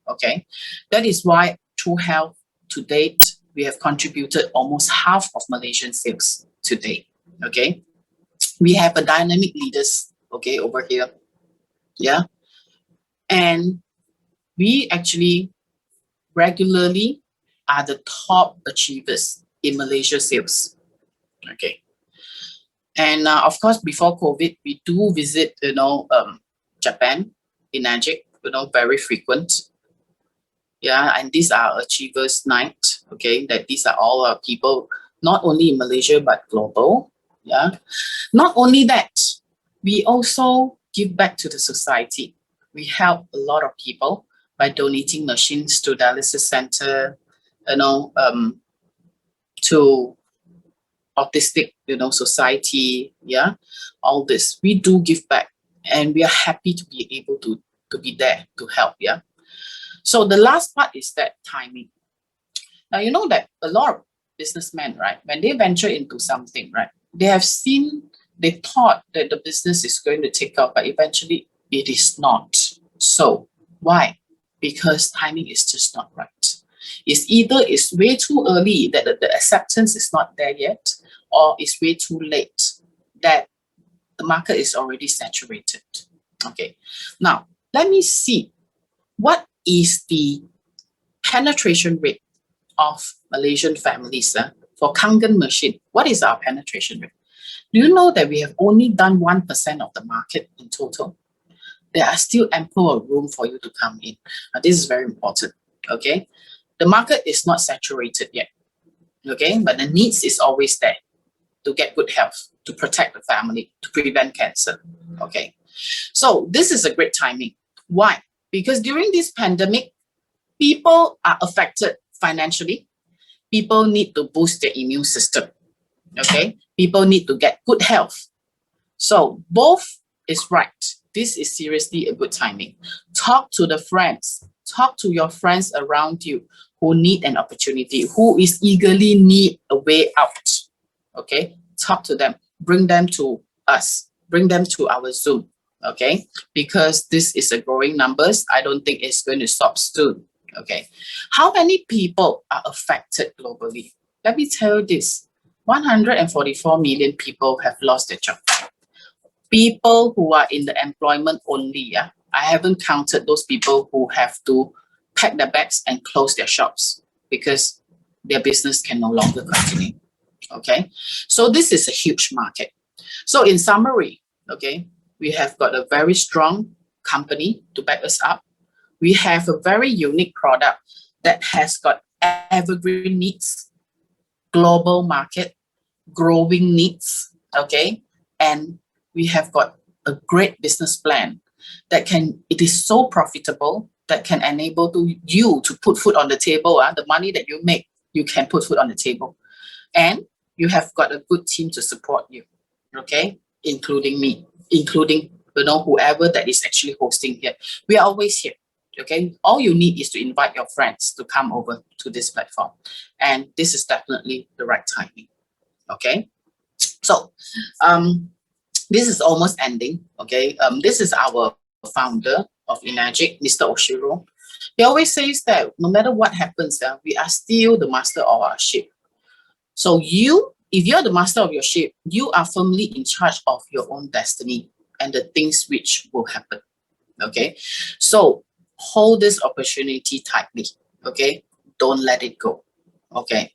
Speaker 1: Okay, that is why True Health to date, we have contributed almost half of Malaysian sales today. Okay, we have a dynamic leaders, over here. Yeah, and we actually regularly are the top achievers in Malaysia sales. Okay, and of course, before COVID, we do visit, Japan, Enagic, very frequent. Yeah, and these are achievers night. That these are all people not only in Malaysia but global. Yeah, not only that, we also give back to the society. We help a lot of people by donating machines to dialysis center, to autistic, society. Yeah, all this we do give back, and we are happy to be able to be there to help. Yeah. So the last part is that timing. Now, you know that a lot of businessmen, right, when they venture into something, right, they thought that the business is going to take off, but eventually it is not. So why? Because timing is just not right. It's either it's way too early that the acceptance is not there yet, or it's way too late that the market is already saturated. Okay. Now, let me see what is the penetration rate of Malaysian families for Kangen machine. What is our penetration rate? Do you know that we have only done 1% of the market in total? There are still ample of room for you to come in. This is very important. Okay, the market is not saturated yet. Okay, but the needs is always there to get good health, to protect the family, to prevent cancer. Okay, so this is a great timing. Why? Because during this pandemic, people are affected financially. People need to boost their immune system. Okay, people need to get good health. So both is right. This is seriously a good timing. Talk to the friends. Talk to your friends around you who need an opportunity, who is eagerly need a way out. Okay, talk to them. Bring them to us. Bring them to our Zoom. Okay, because this is a growing numbers. I don't think it's going to stop soon. Okay, how many people are affected globally? Let me tell you this. 144 million people have lost their job. People who are in the employment only, yeah, I haven't counted those people who have to pack their bags and close their shops because their business can no longer continue. Okay, so this is a huge market. So in summary, okay, we have got a very strong company to back us up. We have a very unique product that has got evergreen needs, global market, growing needs, okay, and we have got a great business plan that it is so profitable that can enable you to put food on the table. The money that you make, you can put food on the table. And you have got a good team to support you, okay, including me, including whoever that is actually hosting here. We are always here. Okay, all you need is to invite your friends to come over to this platform, and this is definitely the right timing. Okay, so this is almost ending. Okay, this is our founder of Enagic, Mr. Oshiro. He always says that no matter what happens, we are still the master of our ship. So if you're the master of your ship, you are firmly in charge of your own destiny and the things which will happen. Okay, so hold this opportunity tightly. Okay, don't let it go. Okay.